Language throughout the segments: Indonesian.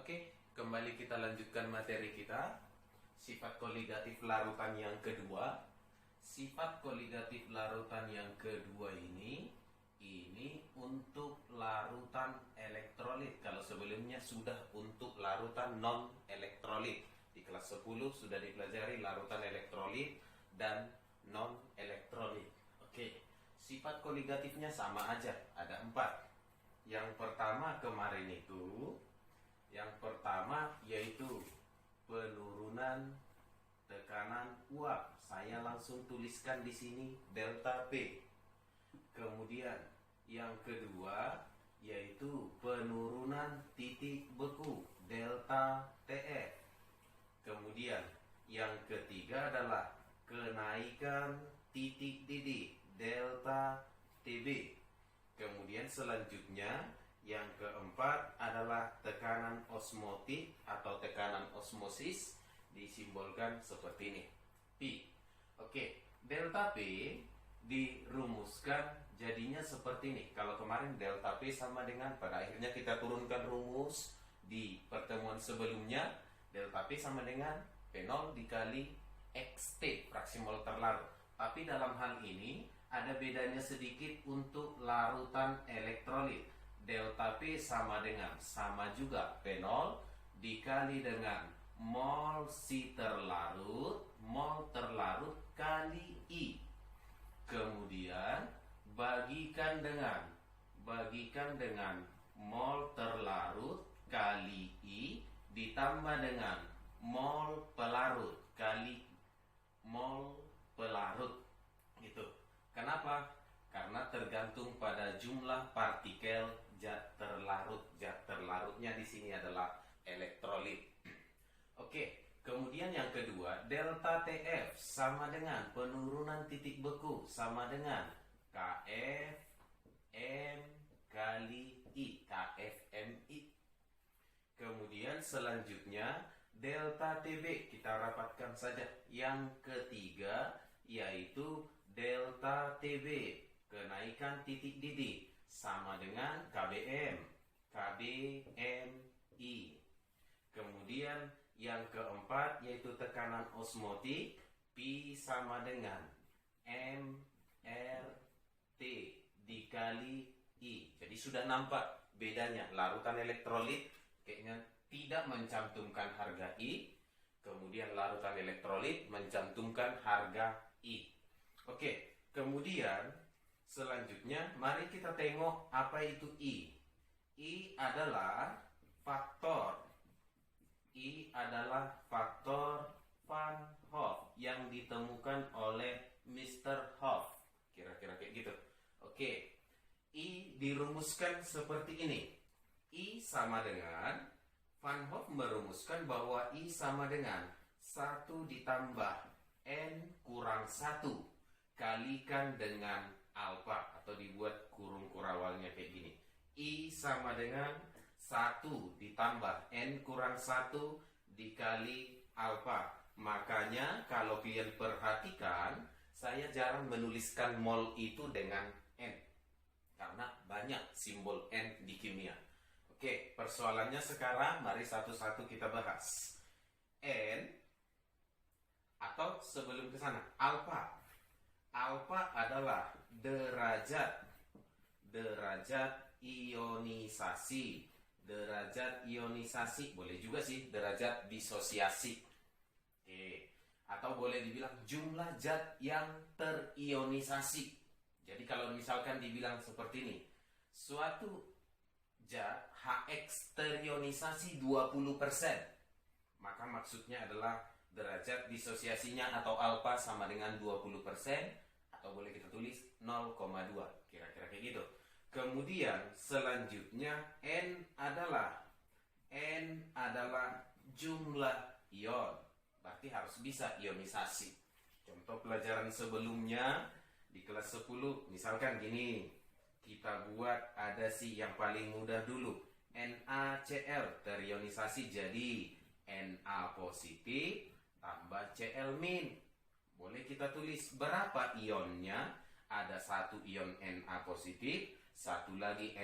Oke, kembali kita lanjutkan materi kita. Sifat koligatif larutan yang kedua. Sifat koligatif larutan yang kedua ini untuk larutan elektrolit. Kalau sebelumnya sudah untuk larutan non elektrolit. Di kelas 10 sudah dipelajari larutan elektrolit dan non elektrolit. Oke, sifat koligatifnya sama aja, ada 4. Yang pertama kemarin itu, yaitu penurunan tekanan uap. Saya langsung tuliskan di sini delta P. Kemudian yang kedua yaitu penurunan titik beku delta TF. Kemudian yang ketiga adalah kenaikan titik didih delta TB. Kemudian selanjutnya yang keempat adalah tekanan osmotik atau tekanan osmosis, disimbolkan seperti ini, P. Oke, delta P dirumuskan jadinya seperti ini. Kalau kemarin delta P sama dengan, pada akhirnya kita turunkan rumus di pertemuan sebelumnya, delta P sama dengan P0 dikali XT, fraksi mol terlarut. Tapi dalam hal ini ada bedanya sedikit untuk larutan elektrolit. Delta P sama juga P0 dikali dengan mol Si terlarut, mol terlarut kali I. Kemudian bagikan dengan mol terlarut kali I ditambah dengan mol pelarut kali mol pelarut. Gitu. Kenapa? Karena tergantung pada jumlah partikel zat terlarut. Zat terlarutnya di sini adalah elektrolit. Oke, kemudian yang kedua, delta TF sama dengan penurunan titik beku sama dengan KF M kali I, KFMI. Kemudian selanjutnya delta TB kita rapatkan saja. Yang ketiga yaitu delta TB, kenaikan titik didih sama dengan KBM, KBMI. Kemudian yang keempat yaitu tekanan osmotik, P sama dengan MRT dikali I. Jadi sudah nampak bedanya. Larutan elektrolit kayaknya tidak mencantumkan harga I, kemudian larutan elektrolit mencantumkan harga I. Oke, kemudian selanjutnya mari kita tengok apa itu I. I adalah faktor Van Hoff yang ditemukan oleh Mr. Hoff. Kira-kira kayak gitu. Oke, I dirumuskan seperti ini. I sama dengan, Van Hoff merumuskan bahwa I sama dengan 1 ditambah N kurang 1 kalikan dengan alfa, atau dibuat kurung kurawalnya kayak gini. I sama dengan 1 ditambah N kurang 1 dikali alfa. Makanya kalau kalian perhatikan, saya jarang menuliskan mol itu dengan N, karena banyak simbol N di kimia. Oke, persoalannya sekarang mari satu-satu kita bahas. N, atau sebelum ke sana, alfa. Alfa adalah derajat ionisasi. Derajat ionisasi, boleh juga sih derajat disosiasi. Oke. Atau boleh dibilang jumlah zat yang terionisasi. Jadi kalau misalkan dibilang seperti ini, suatu zat HX terionisasi 20%, maka maksudnya adalah derajat disosiasinya atau alfa sama dengan 20%, atau boleh kita tulis 0,2, kira-kira kayak gitu. Kemudian selanjutnya N adalah jumlah ion, berarti harus bisa ionisasi. Contoh pelajaran sebelumnya di kelas 10 misalkan gini, kita buat ada si yang paling mudah dulu, NaCl terionisasi jadi Na positif tambah Cl min. Boleh kita tulis berapa ionnya? Ada 1 ion Na positif, satu lagi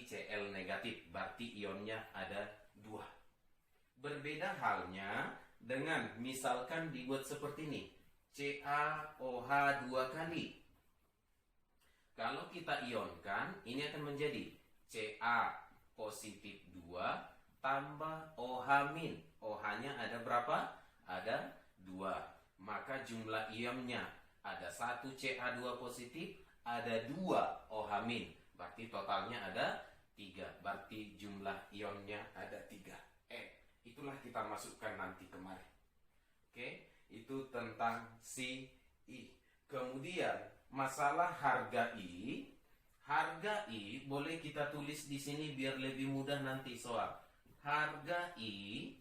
Cl negatif, berarti ionnya Berbeda halnya dengan misalkan dibuat seperti ini. CaOH 2 kali. Kalau kita ionkan, ini akan menjadi Ca positif 2 tambah OH min. OH-nya ada berapa? Ada 2. Maka jumlah ionnya ada 1 Ca2 positif, ada 2 OH min. Berarti totalnya ada 3. Berarti jumlah ionnya ada 3. Itulah kita masukkan nanti kemarin. Oke, itu tentang si I. Kemudian masalah harga I. Harga I boleh kita tulis di sini biar lebih mudah nanti soal. Harga I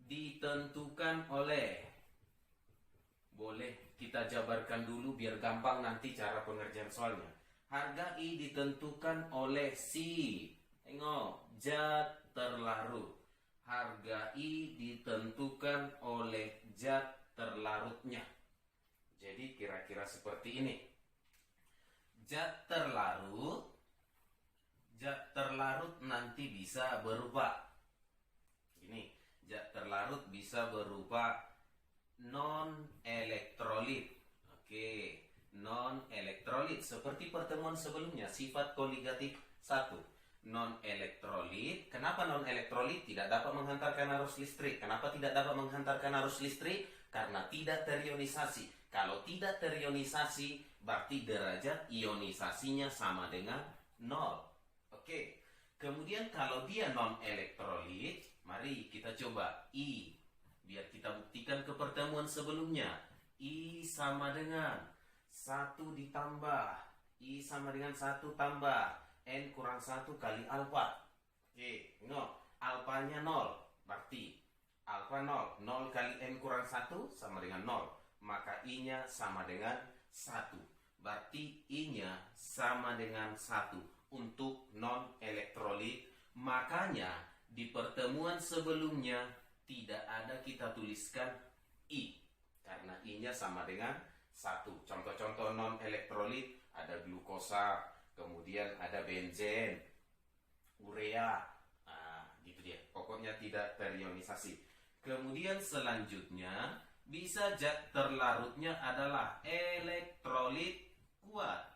ditentukan oleh, boleh kita jabarkan dulu biar gampang nanti cara pengerjaan soalnya. Harga I ditentukan oleh si, tengok, zat terlarut. Harga I ditentukan oleh zat terlarutnya. Jadi kira-kira seperti ini. Zat terlarut nanti bisa berupa ini. Zat terlarut bisa berupa non-elektrolit. Oke, non-elektrolit seperti pertemuan sebelumnya, sifat koligatif 1. Non-elektrolit. Kenapa non-elektrolit? Tidak dapat menghantarkan arus listrik. Kenapa tidak dapat menghantarkan arus listrik? Karena tidak terionisasi. Kalau tidak terionisasi, berarti derajat ionisasinya sama dengan 0. Oke. Kemudian kalau dia non-elektrolit, mari kita coba I. Biar kita buktikan ke pertemuan sebelumnya. I sama dengan 1 ditambah I sama dengan 1 tambah N kurang 1 kali alfa. Oke, alfanya 0. Berarti alfa 0. 0 kali N kurang 1 sama dengan 0. Maka I-nya sama dengan 1. Berarti I-nya sama dengan 1 untuk non-elektrolit. Makanya di pertemuan sebelumnya tidak ada kita tuliskan I. Karena I-nya sama dengan 1. Contoh-contoh non-elektrolit ada glukosa, kemudian ada benzen, urea, gitu dia. Pokoknya tidak terionisasi. Kemudian selanjutnya bisa zat terlarutnya adalah elektrolit kuat.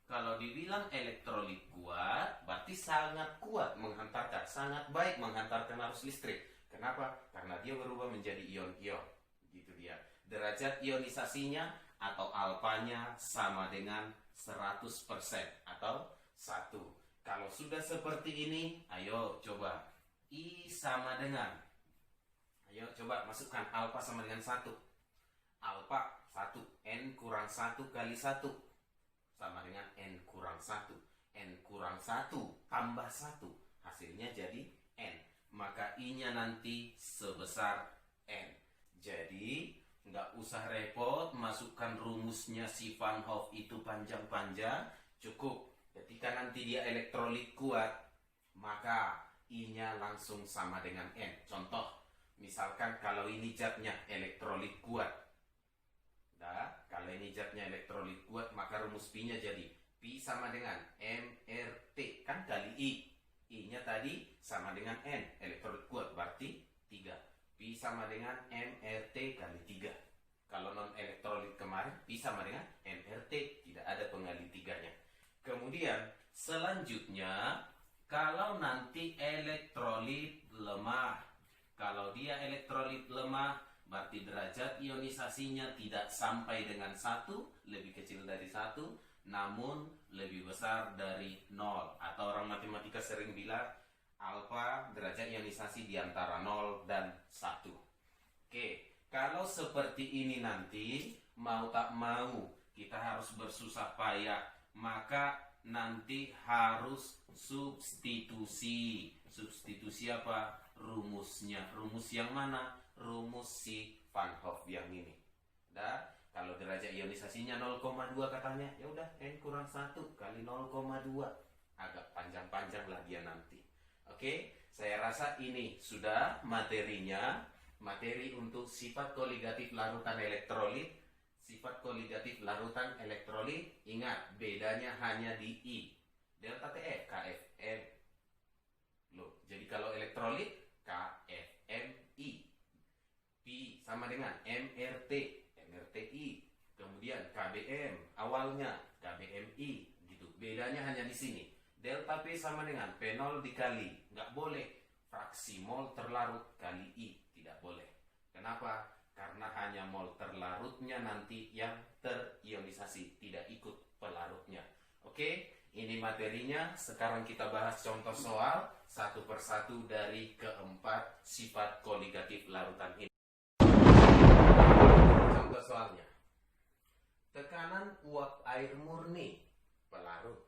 Kalau dibilang elektrolit kuat, berarti sangat kuat menghantarkan, sangat baik menghantarkan arus listrik. Kenapa? Karena dia berubah menjadi ion-ion. Gitu dia. Derajat ionisasinya atau alfanya sama dengan 100% atau 1. Kalau sudah seperti ini, ayo coba. I sama dengan, ayo coba masukkan alfa sama dengan 1. Alfa 1. N kurang 1 kali 1 sama dengan N kurang 1. N kurang 1 tambah 1. Hasilnya jadi N. Maka I-nya nanti sebesar N. Jadi nggak usah repot masukkan rumusnya si Van Hoff itu panjang-panjang. Cukup ketika nanti dia elektrolit kuat, maka I-nya langsung sama dengan N. Contoh, misalkan kalau ini zatnya elektrolit kuat. Kalau ini zatnya elektrolit kuat, maka rumus Pi-nya jadi Pi sama dengan MRT. Kan kali I. I-nya tadi sama dengan N. Elektrolit kuat berarti 3. Pi sama dengan MRT kali 3. Kalau non-elektrolit kemarin, Pi sama dengan MRT. Tidak ada pengali 3-nya. Kemudian, selanjutnya, kalau nanti elektrolit lemah. Kalau dia elektrolit lemah, berarti derajat ionisasinya tidak sampai dengan 1, lebih kecil dari 1, namun lebih besar dari 0. Atau orang matematika sering bilang, alfa derajat ionisasi di antara 0 dan 1. Oke, kalau seperti ini nanti, mau tak mau, kita harus bersusah payah. Maka nanti harus substitusi. Substitusi apa? Rumusnya. Rumus yang mana? Rumus si Van Hoff yang ini. Kalau derajat ionisasinya 0,2 katanya, ya udah N kurang 1 kali 0,2. Agak panjang-panjang lah dia nanti. Oke, saya rasa ini sudah materinya. Materi untuk sifat koligatif larutan elektrolit. Sifat koligatif larutan elektrolit. Ingat, bedanya hanya di I. Delta TF, KFM. Loh, jadi kalau elektrolit, KFMI. MRT, MRTI, kemudian KBM, awalnya KBMI, gitu. Bedanya hanya di sini. Delta P sama dengan P0 dikali, nggak boleh fraksi mol terlarut kali I, tidak boleh. Kenapa? Karena hanya mol terlarutnya nanti yang terionisasi, tidak ikut pelarutnya. Oke, ini materinya. Sekarang kita bahas contoh soal satu persatu dari keempat sifat koligatif larutan ini. Contoh soalnya. Tekanan uap air murni pelarut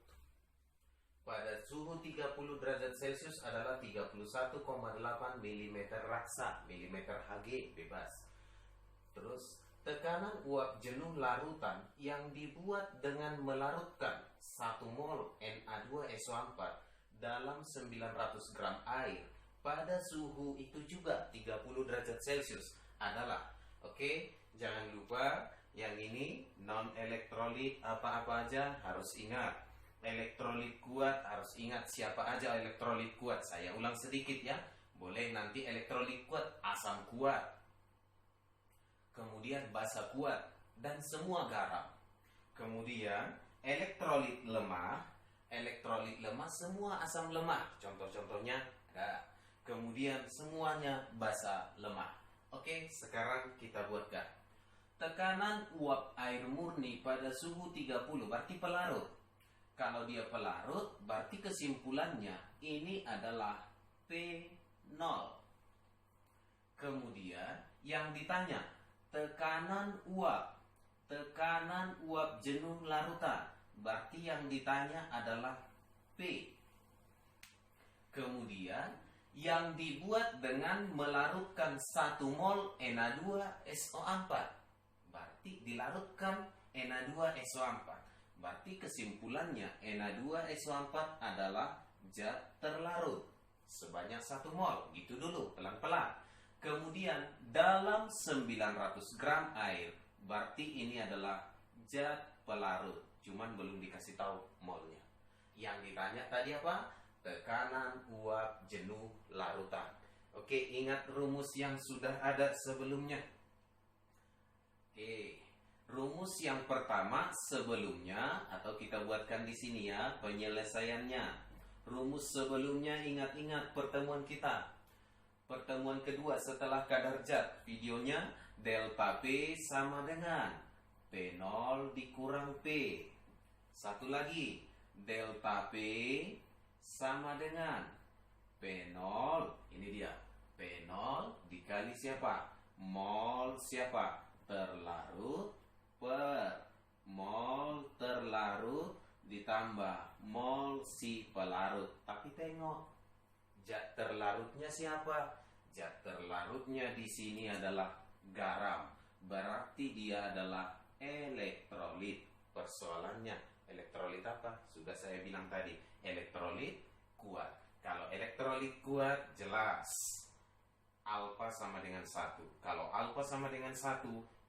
pada suhu 30 derajat Celcius adalah 31,8 mm raksa, mm Hg bebas. Terus, tekanan uap jenuh larutan yang dibuat dengan melarutkan 1 mol Na2SO4 dalam 900 gram air pada suhu itu juga 30 derajat Celcius adalah, oke, jangan lupa yang ini non elektrolit apa-apa aja harus ingat. Elektrolit kuat harus ingat siapa aja elektrolit kuat. Saya ulang sedikit ya. Boleh nanti elektrolit kuat, asam kuat, kemudian basa kuat, dan semua garam. Kemudian elektrolit lemah semua asam lemah. Contoh-contohnya ada. Kemudian semuanya basa lemah. Oke, sekarang kita buatkan. Tekanan uap air murni pada suhu 30 berarti pelarut. Kalau dia pelarut, berarti kesimpulannya ini adalah P0. Kemudian yang ditanya, tekanan uap jenuh larutan. Berarti yang ditanya adalah P. Kemudian yang dibuat dengan melarutkan 1 mol Na2SO4. Berarti dilarutkan Na2SO4. Berarti kesimpulannya Na2SO4 adalah zat terlarut sebanyak 1 mol. Gitu dulu, pelan-pelan. Kemudian dalam 900 gram air, berarti ini adalah zat pelarut. Cuman belum dikasih tahu molnya. Yang ditanya tadi apa? Tekanan uap jenuh larutan. Oke, ingat rumus yang sudah ada sebelumnya. Oke. Rumus yang pertama sebelumnya, atau kita buatkan di sini ya penyelesaiannya. Rumus sebelumnya ingat-ingat pertemuan kita. Pertemuan kedua setelah kadar zat, videonya delta P sama dengan P0 dikurang P. Satu lagi, delta P sama dengan P0, ini dia, P0 dikali siapa? Mol siapa? Terlarut per mol terlarut ditambah mol si pelarut. Tapi tengok, zat terlarutnya siapa? Zat terlarutnya di sini adalah garam. Berarti dia adalah elektrolit. Persoalannya, elektrolit apa? Sudah saya bilang tadi, elektrolit kuat. Kalau elektrolit kuat, jelas alfa sama dengan 1. Kalau alfa sama dengan 1,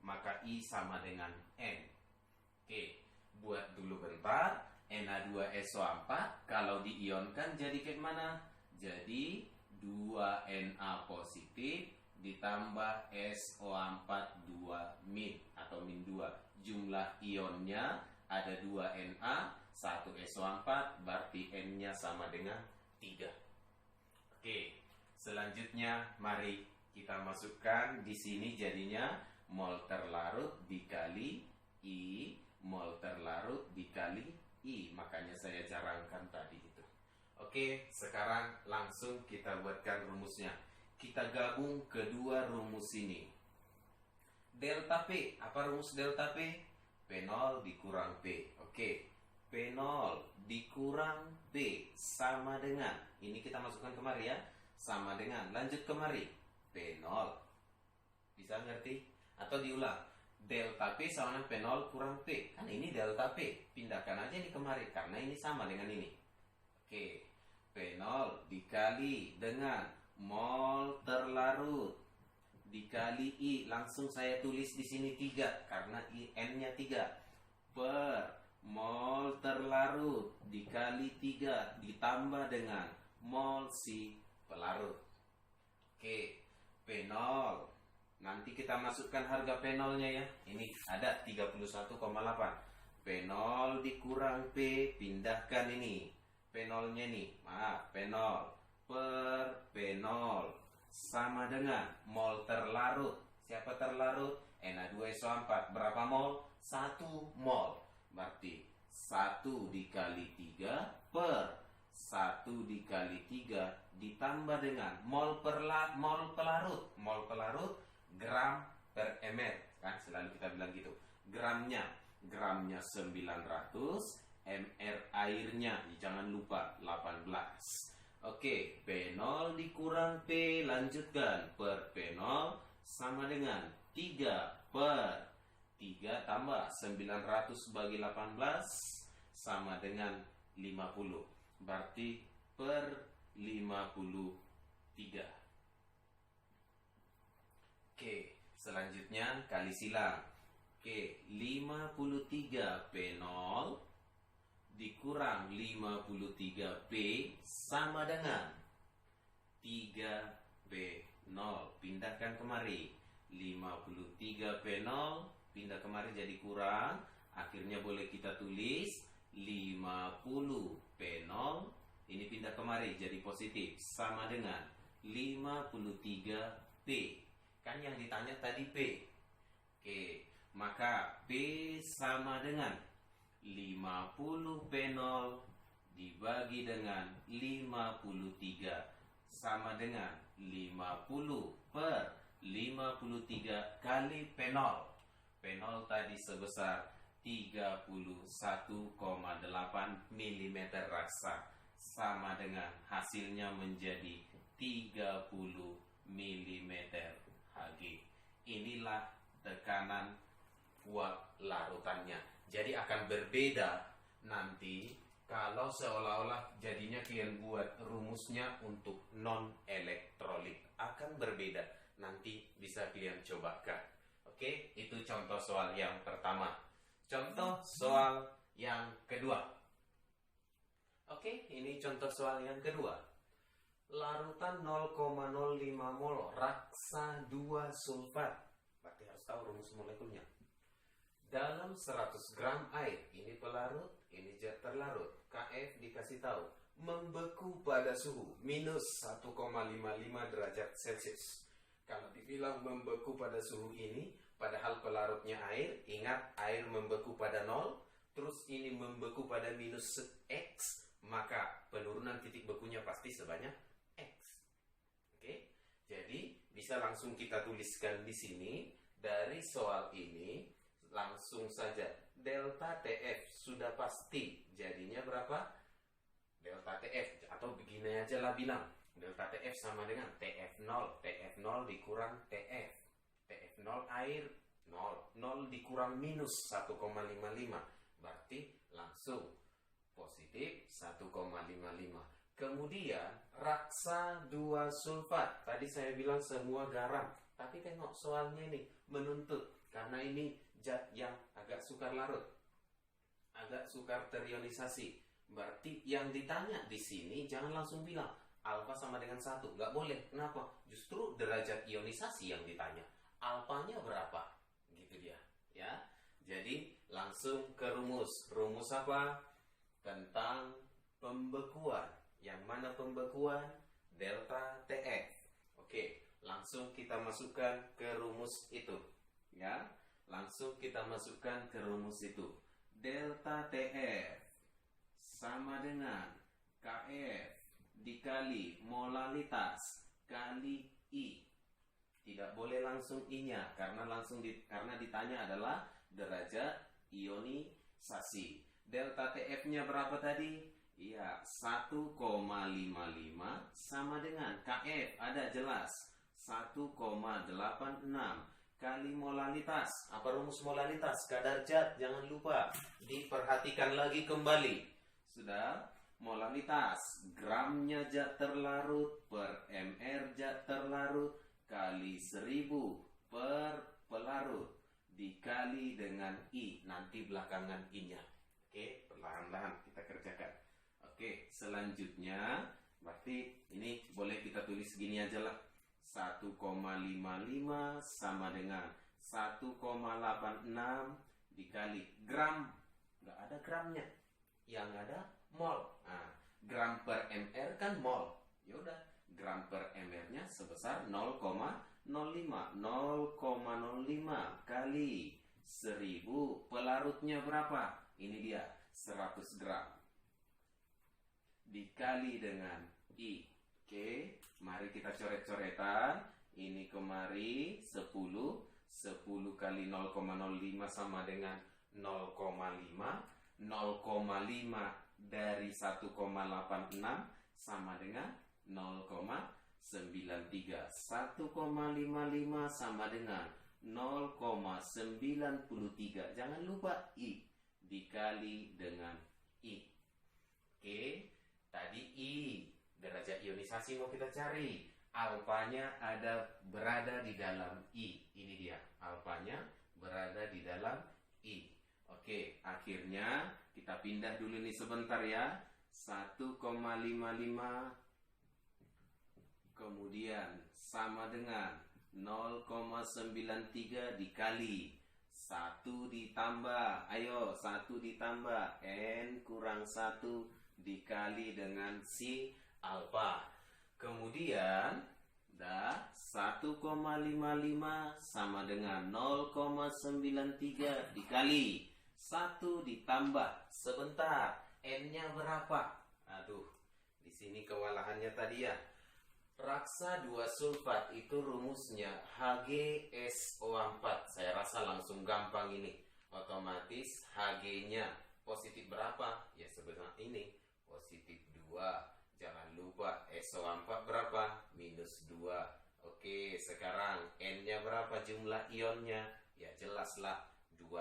maka I sama dengan N. Oke, buat dulu bentar. Na2SO4 kalau diionkan jadi kayak mana? Jadi 2Na positif ditambah SO4 2 min atau min 2. Jumlah ionnya ada 2Na, 1 SO4, berarti N-nya sama dengan 3. Oke, selanjutnya mari kita masukkan di sini jadinya mol terlarut dikali I, mol terlarut dikali I. Makanya saya jarangkan tadi itu. Oke, sekarang langsung kita buatkan rumusnya. Kita gabung kedua rumus ini. Delta P, apa rumus delta P? P0 dikurang P. Oke, P0 dikurang P sama dengan, ini kita masukkan kemari ya, sama dengan, lanjut kemari, P0. Bisa ngerti? Atau diulang, delta P sama dengan P0 kurang P. Kan ini delta P, pindahkan aja ini kemari karena ini sama dengan ini. Oke, P0 dikali dengan mol terlarut dikali I, langsung saya tulis di sini 3 karena N-nya 3 per mol terlarut dikali 3 ditambah dengan mol si pelarut. Oke, P0. Nanti kita masukkan harga P0-nya ya. Ini ada 31,8. P0 dikurang P, pindahkan ini. P0-nya nih, maaf, P0 per P0 sama dengan mol terlarut. Siapa terlarut? Na2SO4. Berapa mol? 1 mol. Berarti 1 dikali 3 per 1 dikali 3 ditambah dengan mol pelarut. Mol pelarut gram per ml. Kan selalu kita bilang gitu. Gramnya 900, ml airnya jangan lupa 18. Oke, P0 dikurang P, lanjutkan per P0 sama dengan 3 per 3 tambah 900 bagi 18 sama dengan 50. Berarti per 53. Oke, selanjutnya kali silang. Oke, 53 P0 dikurang 53 P sama dengan 3 P0. Pindahkan kemari. 53 P0 pindah kemari jadi kurang. Akhirnya boleh kita tulis 50 P0 ini pindah kemari jadi positif sama dengan 53 P. Kan yang ditanya tadi P. Oke, maka P sama dengan 50 P0 dibagi dengan 53 sama dengan 50 per 53 kali P0. P0 tadi sebesar 31,8 mm rasa sama dengan hasilnya menjadi 30 mm Hg. Inilah tekanan uap larutannya. Jadi akan berbeda nanti kalau seolah-olah jadinya kalian buat rumusnya untuk non-elektrolit. Akan berbeda. Nanti bisa kalian cobakan. Oke, itu contoh soal yang pertama. Contoh soal yang kedua. Oke, ini contoh soal yang kedua. Larutan 0,05 mol raksa 2 sulfat. Berarti harus tahu rumus molekulnya. Dalam 100 gram air, ini pelarut, ini zat terlarut. Kf dikasih tahu, membeku pada suhu minus 1,55 derajat Celcius. Kalau dibilang membeku pada suhu ini, padahal pelarutnya air, ingat air membeku pada 0, terus ini membeku pada minus X, maka penurunan titik bekunya pasti sebanyak X. Oke, jadi bisa langsung kita tuliskan di sini. Dari soal ini langsung saja delta TF sudah pasti jadinya berapa? Delta TF atau begini aja lah bilang. Delta TF sama dengan TF0. TF0 dikurang TF. TF0 air 0. 0 dikurang minus 1,55. Berarti langsung positif 1,55. Kemudian raksa 2 sulfat. Tadi saya bilang semua garam. Tapi tengok soalnya ini menuntut. Karena ini zat yang agak sukar larut. Agak sukar terionisasi. Berarti yang ditanya di sini jangan langsung bilang alfa sama dengan 1. Nggak boleh. Kenapa? Justru derajat ionisasi yang ditanya. Alfanya berapa? Gitu dia. Ya. Jadi langsung ke rumus. Rumus apa? Tentang pembekuan. Yang mana pembekuan? Delta TF. Oke, langsung kita masukkan ke rumus itu. Ya, langsung kita masukkan ke rumus itu. Delta TF sama dengan KF dikali molalitas kali I. Tidak boleh langsung I-nya karena karena ditanya adalah derajat ionisasi. Delta TF-nya berapa tadi? Iya, 1,55 sama dengan KF, ada jelas 1,86 kali molalitas. Apa rumus molalitas? Kadar zat, jangan lupa. Diperhatikan lagi kembali. Sudah, molalitas gramnya zat terlarut per mr zat terlarut kali 1000 per pelarut dikali dengan I. Nanti belakangan I-nya. Oke, perlahan-lahan kita kerjakan. Oke, selanjutnya berarti ini boleh kita tulis gini aja lah. 1,55 sama dengan 1,86 dikali gram. Nggak ada gramnya, yang ada mol. Nah, gram per mr kan mol. Yaudah, gram per mr-nya sebesar 0,05. 0,05 kali 1000. Pelarutnya berapa? Ini dia, 100 gram. Dikali dengan I. Oke, mari kita coret-coretan. Ini kemari 10. 10 kali 0,05 sama dengan 0,5. 0,5 dari 1,86 sama dengan 0,93. 1,55 sama dengan 0,93. Jangan lupa I dikali dengan I. Oke, tadi I, derajat ionisasi mau kita cari. Alfanya berada di dalam I. Ini dia, alfanya berada di dalam I. Oke, akhirnya kita pindah dulu nih sebentar ya. 1,55 kemudian sama dengan 0,93 dikali 1 ditambah, ayo 1 ditambah N kurang 1 dikali dengan si alfa. Kemudian 1,55 sama dengan 0,93 dikali 1 ditambah, sebentar, N-nya berapa? Aduh, di sini kewalahannya tadi ya. Raksa 2 sulfat itu rumusnya HgSO4. Saya rasa langsung gampang ini. Otomatis Hg-nya positif berapa? Ya sebenarnya ini positif 2. Jangan lupa SO4 berapa? Minus 2. Oke, sekarang N-nya berapa jumlah ionnya? Ya jelaslah 2.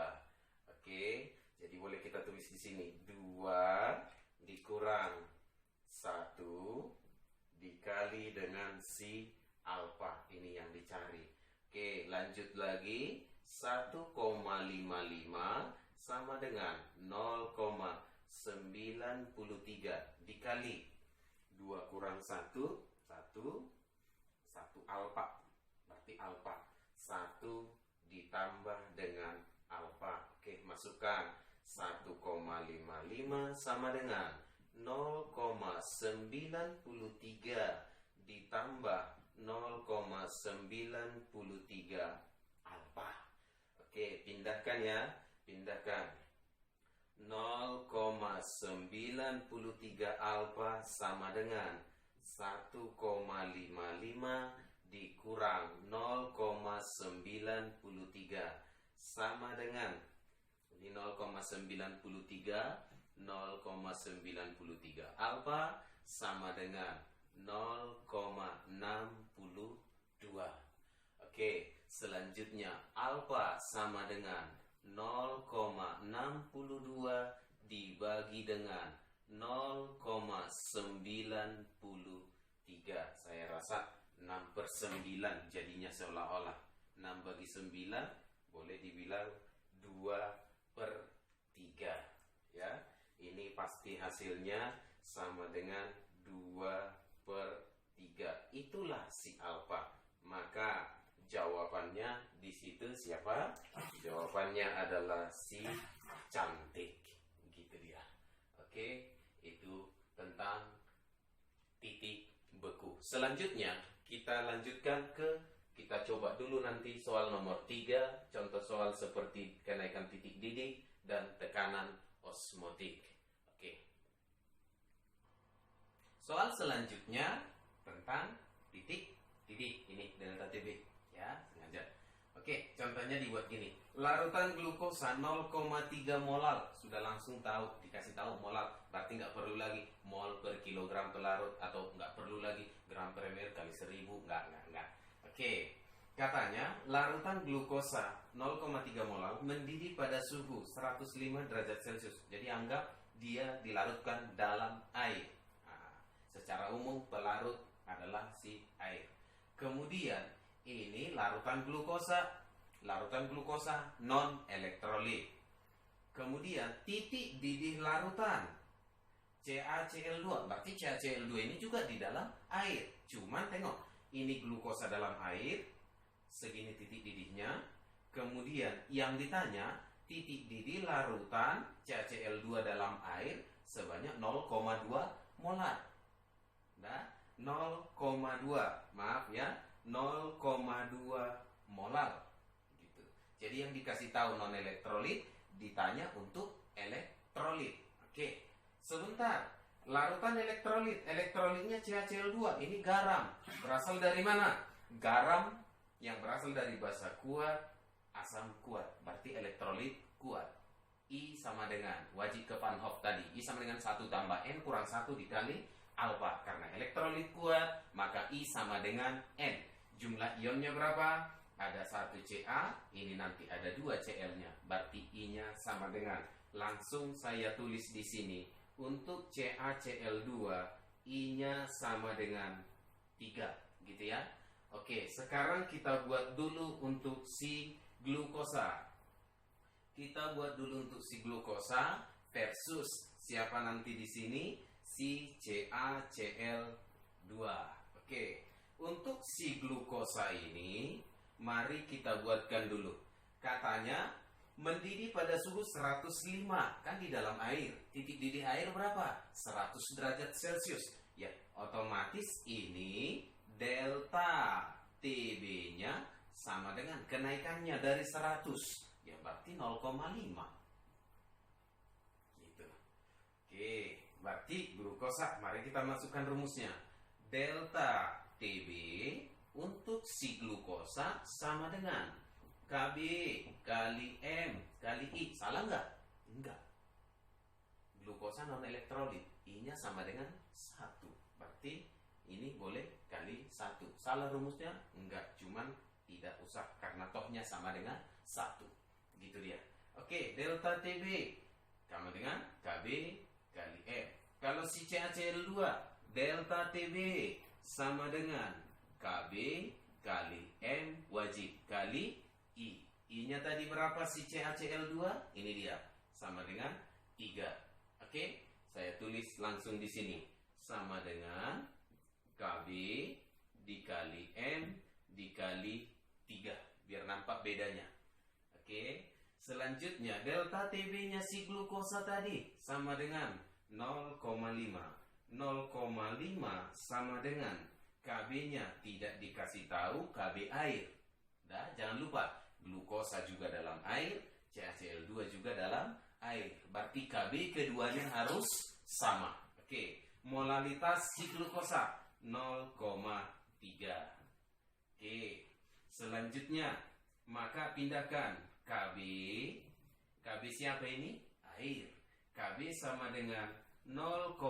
Oke, jadi boleh kita tulis di sini 2 dikurang 1 dikali dengan si alfa. Ini yang dicari. Oke, lanjut lagi. 1,55 sama dengan 0,93 dikali 2 kurang 1, 1 alfa. Berarti alfa. 1 ditambah dengan alfa. Oke, masukkan 1,55 sama dengan 0,93 ditambah 0,93 alfa. Oke, pindahkan ya. Pindahkan. 0,93 alfa sama dengan 1,55 dikurang 0,93 sama dengan ini 0,93 alfa sama dengan 0,62. Oke, selanjutnya alfa sama dengan 0,62 dibagi dengan 0,93. Saya rasa 6/9 jadinya seolah-olah 6 bagi 9 boleh dibilang 2/3 ya. Ini pasti hasilnya sama dengan 2/3. Itulah si alfa. Maka jawabannya di situ siapa? Jawabannya adalah si cantik. Gitu dia. Oke, itu tentang titik beku. Selanjutnya kita lanjutkan kita coba dulu nanti soal nomor 3. Contoh soal seperti kenaikan titik didih dan tekanan osmotik. Oke. Soal selanjutnya tentang titik didih. Ini delta TB ya, sengaja. Oke, contohnya dibuat gini. Larutan glukosa 0,3 molar. Sudah langsung tahu, dikasih tahu molar. Berarti nggak perlu lagi mol per kilogram pelarut atau nggak perlu lagi gram per ml kali 1000. Nggak. Oke, katanya larutan glukosa 0,3 molar mendidih pada suhu 105 derajat Celcius. Jadi anggap dia dilarutkan dalam air. Nah, secara umum pelarut adalah si air. Kemudian ini larutan glukosa non elektrolit. Kemudian titik didih larutan CaCl2. Berarti CaCl2 ini juga di dalam air. Cuman tengok, ini glukosa dalam air, segini titik didihnya. Kemudian yang ditanya, titik didih larutan CaCl2 dalam air sebanyak 0,2 molar. Nah, 0,2, maaf ya, 0,2 molar. Gitu. Jadi yang dikasih tahu non elektrolit ditanya untuk elektrolit. Oke, sebentar. Larutan elektrolit, elektrolitnya CaCl2, ini garam. Berasal dari mana? Garam yang berasal dari basa kuat, asam kuat, berarti elektrolit kuat. I sama dengan, wajib ke Van Hoff tadi, I sama dengan 1 tambah N kurang 1 dikali alfa. Karena elektrolit kuat, maka I sama dengan N. Jumlah ionnya berapa? Ada 1 Ca, ini nanti ada 2 Cl-nya, berarti I-nya sama dengan, langsung saya tulis di sini. Untuk CaCl2, I-nya sama dengan 3, gitu ya. Oke, sekarang kita buat dulu untuk si glukosa. Kita buat dulu untuk si glukosa versus siapa nanti di sini? Si CaCl2. Oke, untuk si glukosa ini, mari kita buatkan dulu. Katanya mendidih pada suhu 105, kan di dalam air. Titik didih air berapa? 100 derajat Celcius. Ya, otomatis ini delta TB-nya sama dengan kenaikannya dari 100. Ya, berarti 0,5. Gitu. Oke, berarti glukosa, mari kita masukkan rumusnya. Delta TB untuk si glukosa sama dengan Kb kali M kali I. Salah nggak? Enggak. Glukosa non elektrolit, I-nya sama dengan 1. Berarti ini boleh kali 1. Salah rumusnya? Enggak, cuman tidak usah karena tohnya sama dengan 1. Gitu dia. Oke, delta TB sama dengan Kb kali M. Kalau si CaCl2, delta TB sama dengan Kb kali M wajib kali I. I-nya tadi berapa si CaCl2? Ini dia, sama dengan 3. Oke, saya tulis langsung di sini. Sama dengan Kb dikali M dikali 3. Biar nampak bedanya. Oke, selanjutnya delta TB-nya si glukosa tadi sama dengan 0,5. 0,5 sama dengan Kb-nya tidak dikasih tahu, Kb air. Dah, jangan lupa glukosa juga dalam air, CaCl2 juga dalam air. Berarti Kb keduanya harus sama. Oke, molalitas si glukosa 0,3. Oke, selanjutnya maka pindahkan Kb. Kb siapa ini? Air. Kb sama dengan 0,5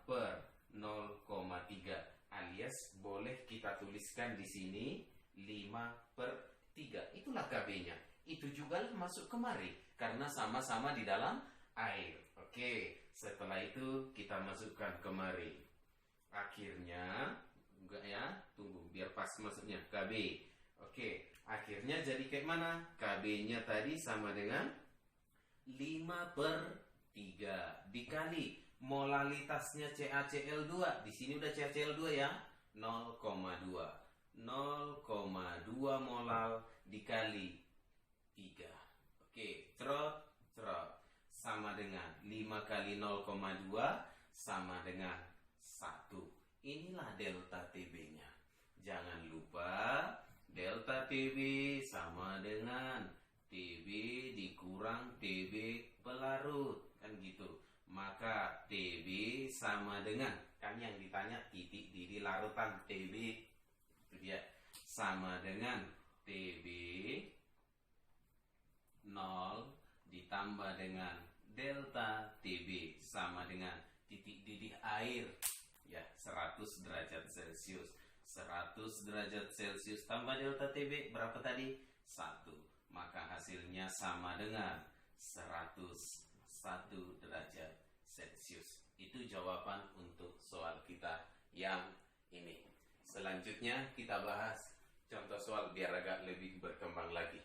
per 0,3 alias boleh kita tuliskan di sini 5 per 3. Itulah Kb-nya. Itu juga masuk kemari karena sama-sama di dalam air. Oke, setelah itu kita masukkan kemari. Akhirnya, enggak ya, tunggu biar pas masuknya Kb. Oke, akhirnya jadi kayak mana? Kb-nya tadi sama dengan 5 per 3 dikali molalitasnya CaCl2. Di sini udah CaCl2 ya, 0,2. 0,2 molal dikali 3. Oke, cerot sama dengan 5 kali 0,2 sama dengan 1. Inilah delta TB-nya. Jangan lupa delta TB sama dengan TB dikurang TB pelarut, kan gitu. Maka TB sama dengan, kan yang ditanya titik didih larutan TB, itu dia, sama dengan TB 0 ditambah dengan delta TB sama dengan titik didih air, ya, 100 derajat Celcius. 100 derajat Celcius tambah delta TB berapa tadi? 1. Maka hasilnya sama dengan 101 derajat Celcius. Itu jawaban untuk soal kita yang ini. Selanjutnya kita bahas contoh soal biar agak lebih berkembang lagi.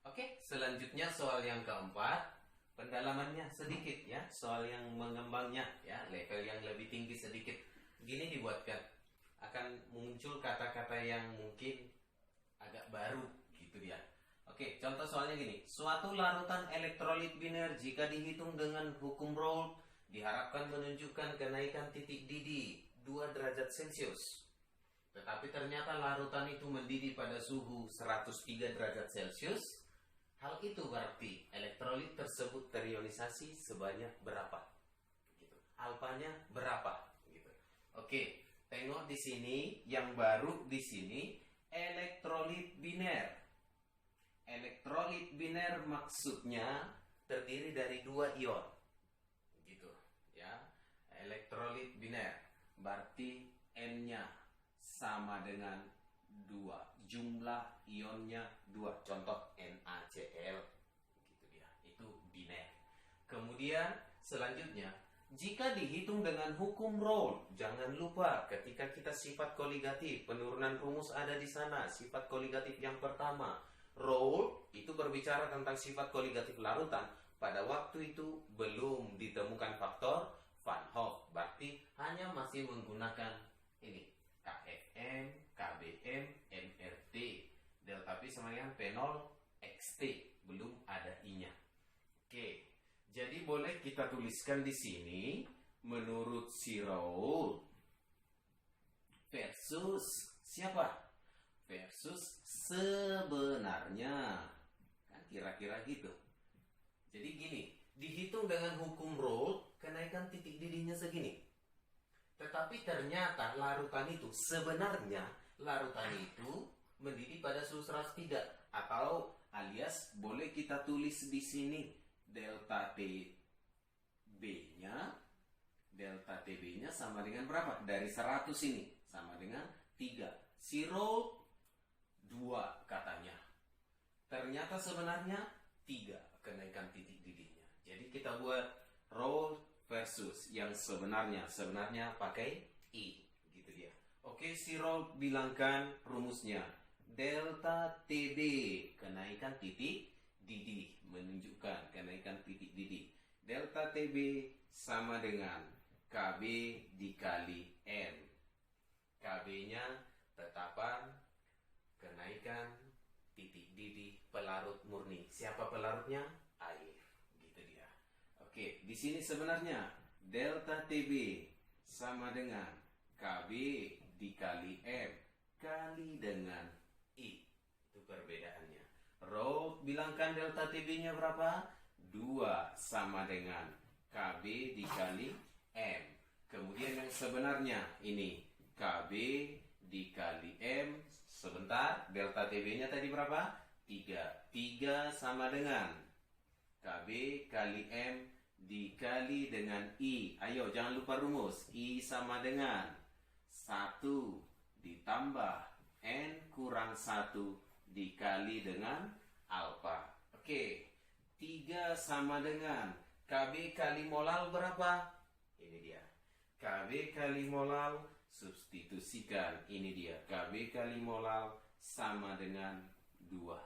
Oke, selanjutnya soal yang keempat. Pendalamannya sedikit ya, soal yang mengembangnya ya, level yang lebih tinggi sedikit. Gini dibuatkan. muncul kata-kata yang mungkin agak baru gitu dia. Oke, contoh soalnya gini. Suatu larutan elektrolit biner jika dihitung dengan hukum Raoult diharapkan menunjukkan kenaikan titik didih 2 derajat Celcius. Tetapi ternyata larutan itu mendidih pada suhu 103 derajat Celcius. Hal itu berarti elektrolit tersebut terionisasi sebanyak berapa? Gitu. Alfanya berapa? Gitu. Oke, tengok di sini yang baru di sini elektrolit biner. Elektrolit biner maksudnya terdiri dari 2 ion. Gitu, ya. Elektrolit biner berarti N-nya sama dengan 2. Jumlah ionnya 2. Contoh NaCl. Gitu dia. Itu biner. Kemudian selanjutnya, jika dihitung dengan hukum Raoult, jangan lupa ketika kita sifat koligatif, penurunan rumus ada di sana. Sifat koligatif yang pertama, Raoult itu berbicara tentang sifat koligatif larutan. Pada waktu itu belum ditemukan faktor Van Hoff, berarti hanya masih menggunakan ini KFM, KBM, MRT. Delta P sama dengan P0 XT, belum ada I-nya. Oke, jadi boleh kita tuliskan di sini menurut si Raoult versus siapa? Versus sebenarnya. Kan kira-kira gitu. Jadi gini, dihitung dengan hukum Raoult, kenaikan titik didihnya segini. Tetapi ternyata larutan itu sebenarnya larutan itu mendidih pada suhu 103, atau alias boleh kita tulis di sini delta TB-nya sama dengan berapa? Dari 100 ini sama dengan 3. Si Raoult 2 katanya. Ternyata sebenarnya 3 kenaikan titik didihnya. Jadi kita buat Raoult versus yang sebenarnya pakai I, gitu dia. Oke, si Raoult bilangkan rumusnya. Delta TB, kenaikan titik didih, menunjukkan kenaikan titik didih. Delta TB sama dengan KB dikali M. KB-nya tetapan kenaikan titik didih pelarut murni. Siapa pelarutnya? Air, gitu dia. Oke, di sini sebenarnya delta TB sama dengan KB dikali M kali dengan I. Itu perbedaannya. Raoult bilangkan delta TB-nya berapa? 2 sama dengan KB dikali M. Kemudian yang sebenarnya ini KB dikali M. Sebentar, delta TB-nya tadi berapa? 3. 3 sama dengan KB kali M dikali dengan I. Ayo, jangan lupa rumus. I sama dengan 1 ditambah N kurang 1 dikali dengan alfa. Oke, 3 sama dengan KB kali molal berapa? Ini dia. KB kali molal, substitusikan. Ini dia. KB kali molal sama dengan 2.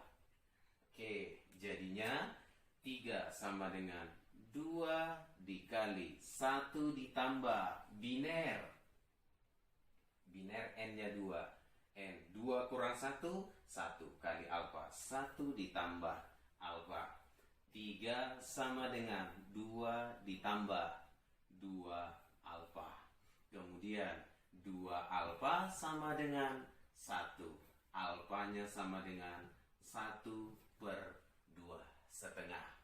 Oke, jadinya 3 sama dengan 2 dikali 1 ditambah biner. Biner N-nya 2. N 2 kurang 1, 1 kali alfa. 1 ditambah alfa. 3 sama dengan 2 ditambah 2 alfa. Kemudian 2 alfa sama dengan 1. Alfanya sama dengan 1 per 2 setengah.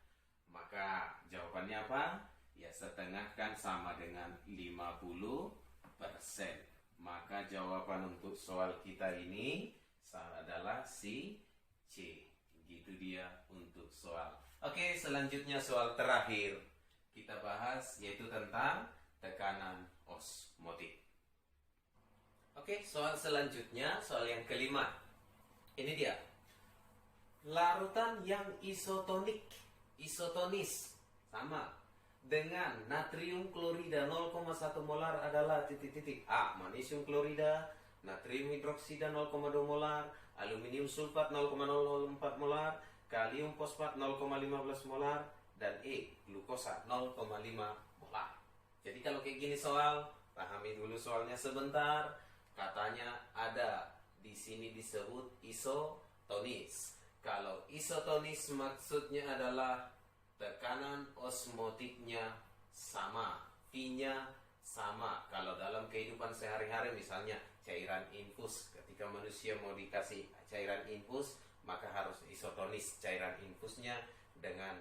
Maka jawabannya apa? Ya, setengah kan sama dengan 50%. Maka jawaban untuk soal kita ini adalah si C. Gitu dia untuk soal. Oke, selanjutnya soal terakhir kita bahas yaitu tentang tekanan osmotik. Oke, soal selanjutnya, soal yang kelima. Ini dia. Larutan yang isotonis sama dengan natrium klorida 0,1 molar adalah titik-titik. A. Magnesium klorida, natrium hidroksida 0,2 molar, aluminium sulfat 0,004 molar, kalium fosfat 0,15 molar, dan E. glukosa 0,5 molar. Jadi kalau kayak gini soal, pahami dulu soalnya sebentar. Katanya ada di sini disebut isotonis. Kalau isotonis maksudnya adalah tekanan osmotiknya sama, P-nya sama. Kalau dalam kehidupan sehari-hari misalnya cairan infus, ketika manusia mau dikasih cairan infus, maka harus isotonis cairan infusnya dengan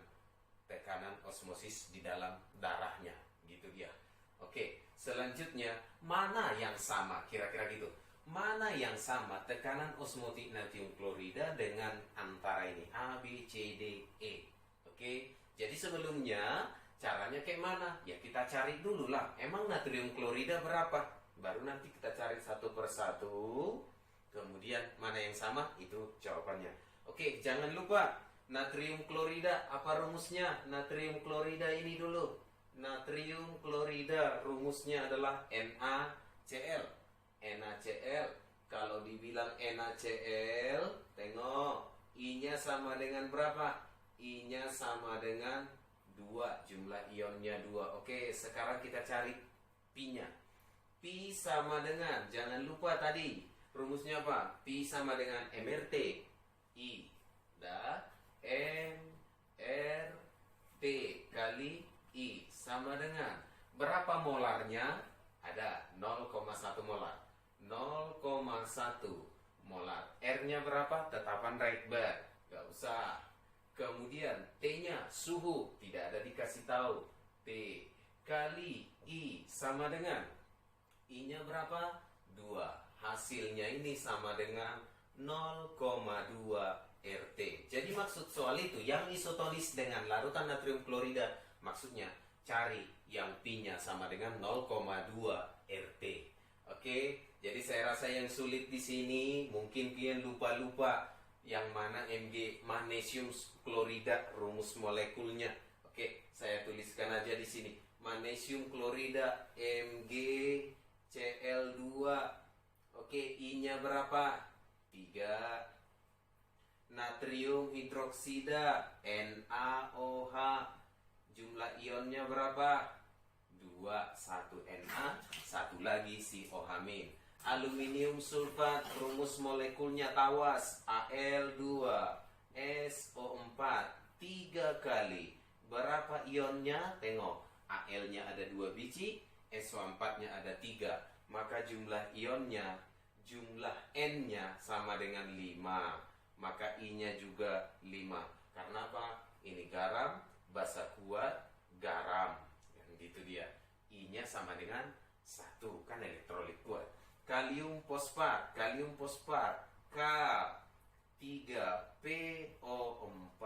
tekanan osmosis di dalam darahnya, gitu dia. Oke, selanjutnya mana yang sama? Kira-kira gitu. Mana yang sama tekanan osmotik natrium klorida dengan antara ini A, B, C, D, E. Oke, jadi sebelumnya caranya kayak mana? Ya kita cari dulu lah. Emang natrium klorida berapa? Baru nanti kita cari satu persatu. Kemudian mana yang sama? Itu jawabannya. Oke, jangan lupa natrium klorida. Apa rumusnya? Natrium klorida ini dulu. Natrium klorida rumusnya adalah NaCl. NaCl. Kalau dibilang NaCl, tengok I-nya sama dengan berapa? I-nya sama dengan 2, jumlah ionnya 2. Oke, sekarang kita cari P-nya. P sama dengan, jangan lupa tadi rumusnya apa? P sama dengan MRT. I dah MRT kali I sama dengan berapa molarnya? Ada 0,1 molar. 0,1 molar. R-nya berapa? Tetapan Rydberg. Gak usah. Kemudian T-nya suhu, tidak ada dikasih tahu. T kali I sama dengan I-nya berapa? 2. Hasilnya ini sama dengan 0,2 RT. Jadi maksud soal itu yang isotonis dengan larutan natrium klorida, maksudnya cari yang P-nya sama dengan 0,2 RT. Oke, jadi saya rasa yang sulit di sini mungkin kalian lupa-lupa yang mana Mg magnesium klorida rumus molekulnya. Oke, saya tuliskan aja di sini. Magnesium klorida MgCl2. Oke, I-nya berapa? 3. Natrium hidroksida NaOH. Jumlah ionnya berapa? 2, 1 Na, 1 lagi COH-. Aluminium sulfat, rumus molekulnya tawas, Al2SO4, 3 kali. Berapa ionnya? Tengok, Al-nya ada 2 biji, SO4-nya ada 3. Maka jumlah ionnya, jumlah N-nya sama dengan 5. Maka I-nya juga 5. Karena apa? Ini garam, basa kuat, garam. Gitu dia. I-nya sama dengan 1, kan elektrolit kuat. Kalium fosfat, K3PO4.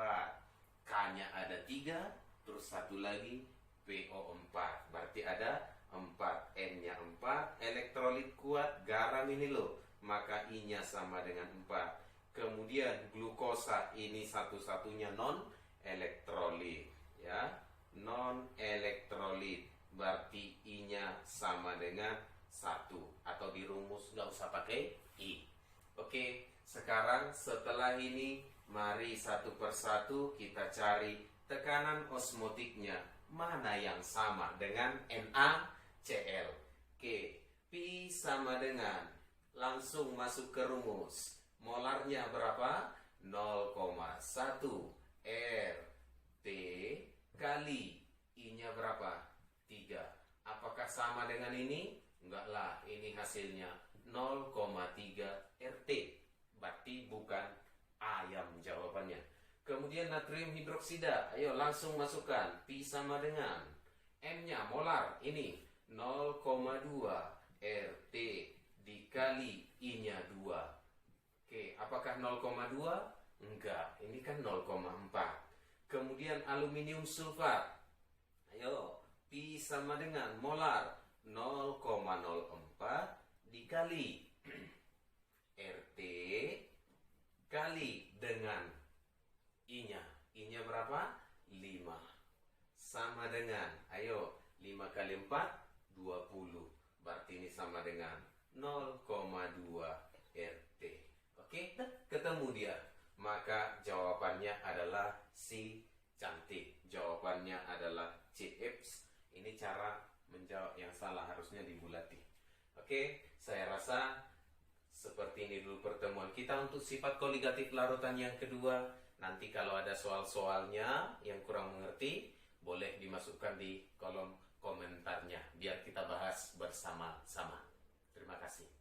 K-nya ada 3, terus 1 lagi PO4. Berarti ada 4. N-nya 4, elektrolit kuat, garam ini loh. Maka I-nya sama dengan 4. Kemudian glukosa, ini satu-satunya non elektrolit, ya. Non elektrolit, berarti I-nya sama dengan 1. Atau di rumus nggak usah pakai I. Oke, sekarang setelah ini mari satu persatu kita cari tekanan osmotiknya. Mana yang sama dengan NaCl. Oke, P sama dengan, langsung masuk ke rumus. Molarnya berapa? 0,1 RT kali I-nya berapa? 3. Apakah sama dengan ini? Enggak lah, ini hasilnya 0,3 RT. Berarti bukan ayam jawabannya. Kemudian natrium hidroksida, ayo langsung masukkan. P sama dengan M-nya molar, ini 0,2 RT dikali I-nya 2. Oke, apakah 0,2? Enggak, ini kan 0,4. Kemudian aluminium sulfat, ayo P sama dengan molar 0,04 dikali RT kali dengan I-nya. I-nya berapa? 5. Sama dengan, ayo 5 kali 4, 20. Berarti ini sama dengan 0,2 RT. Oke, ketemu dia. Maka jawabannya adalah C, cantik. Jawabannya adalah C, Ips. Ini cara menjawab yang salah, harusnya dibulati. Oke. Oke, saya rasa seperti ini dulu pertemuan kita untuk sifat koligatif larutan yang kedua. Nanti kalau ada soal-soalnya yang kurang mengerti, boleh dimasukkan di kolom komentarnya biar kita bahas bersama-sama. Terima kasih.